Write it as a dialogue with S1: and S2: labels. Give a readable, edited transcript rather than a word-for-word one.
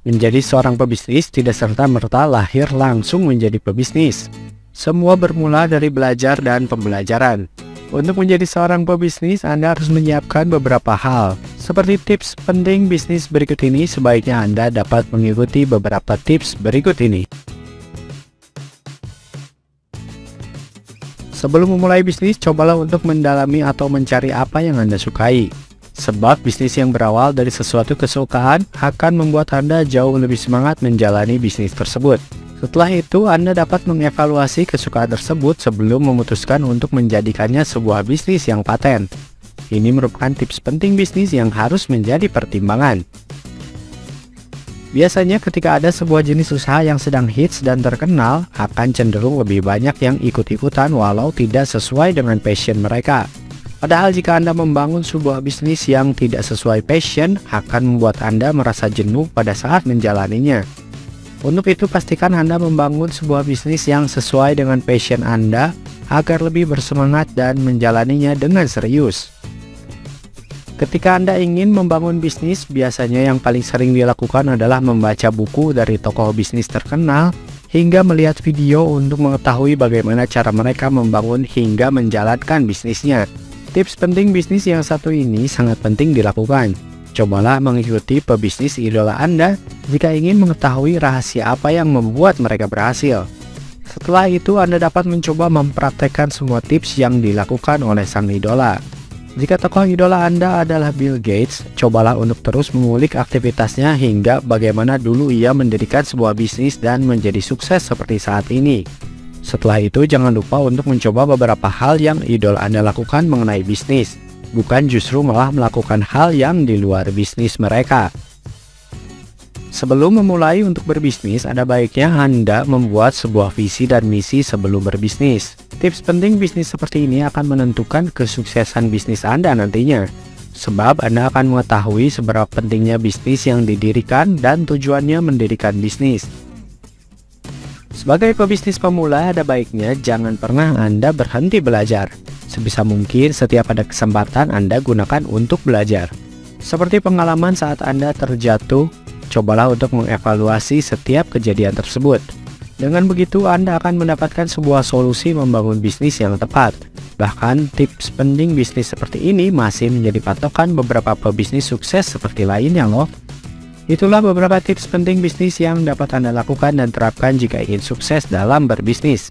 S1: Menjadi seorang pebisnis tidak serta-merta lahir langsung menjadi pebisnis. Semua bermula dari belajar dan pembelajaran. Untuk menjadi seorang pebisnis, Anda harus menyiapkan beberapa hal. Seperti tips penting bisnis berikut ini, sebaiknya Anda dapat mengikuti beberapa tips berikut ini. Sebelum memulai bisnis, cobalah untuk mendalami atau mencari apa yang Anda sukai. Sebab bisnis yang berawal dari sesuatu kesukaan akan membuat Anda jauh lebih semangat menjalani bisnis tersebut. Setelah itu, Anda dapat mengevaluasi kesukaan tersebut sebelum memutuskan untuk menjadikannya sebuah bisnis yang paten. Ini merupakan tips penting bisnis yang harus menjadi pertimbangan. Biasanya ketika ada sebuah jenis usaha yang sedang hits dan terkenal, akan cenderung lebih banyak yang ikut-ikutan walau tidak sesuai dengan passion mereka. Padahal jika Anda membangun sebuah bisnis yang tidak sesuai passion, akan membuat Anda merasa jenuh pada saat menjalaninya. Untuk itu, pastikan Anda membangun sebuah bisnis yang sesuai dengan passion Anda agar lebih bersemangat dan menjalaninya dengan serius. Ketika Anda ingin membangun bisnis, biasanya yang paling sering dilakukan adalah membaca buku dari tokoh bisnis terkenal hingga melihat video untuk mengetahui bagaimana cara mereka membangun hingga menjalankan bisnisnya. Tips penting bisnis yang satu ini sangat penting dilakukan. Cobalah mengikuti pebisnis idola Anda jika ingin mengetahui rahasia apa yang membuat mereka berhasil. Setelah itu, Anda dapat mencoba mempraktekkan semua tips yang dilakukan oleh sang idola. Jika tokoh idola Anda adalah Bill Gates, cobalah untuk terus mengulik aktivitasnya hingga bagaimana dulu ia mendirikan sebuah bisnis dan menjadi sukses seperti saat ini. Setelah itu, jangan lupa untuk mencoba beberapa hal yang idola Anda lakukan mengenai bisnis, bukan justru malah melakukan hal yang di luar bisnis mereka. Sebelum memulai untuk berbisnis, ada baiknya Anda membuat sebuah visi dan misi sebelum berbisnis. Tips penting bisnis seperti ini akan menentukan kesuksesan bisnis Anda nantinya. Sebab Anda akan mengetahui seberapa pentingnya bisnis yang didirikan dan tujuannya mendirikan bisnis. Sebagai pebisnis pemula, ada baiknya jangan pernah Anda berhenti belajar. Sebisa mungkin setiap ada kesempatan Anda gunakan untuk belajar. Seperti pengalaman saat Anda terjatuh, cobalah untuk mengevaluasi setiap kejadian tersebut. Dengan begitu, Anda akan mendapatkan sebuah solusi membangun bisnis yang tepat. Bahkan, tips penting bisnis seperti ini masih menjadi patokan beberapa pebisnis sukses seperti lainnya loh. Itulah beberapa tips penting bisnis yang dapat Anda lakukan dan terapkan jika ingin sukses dalam berbisnis.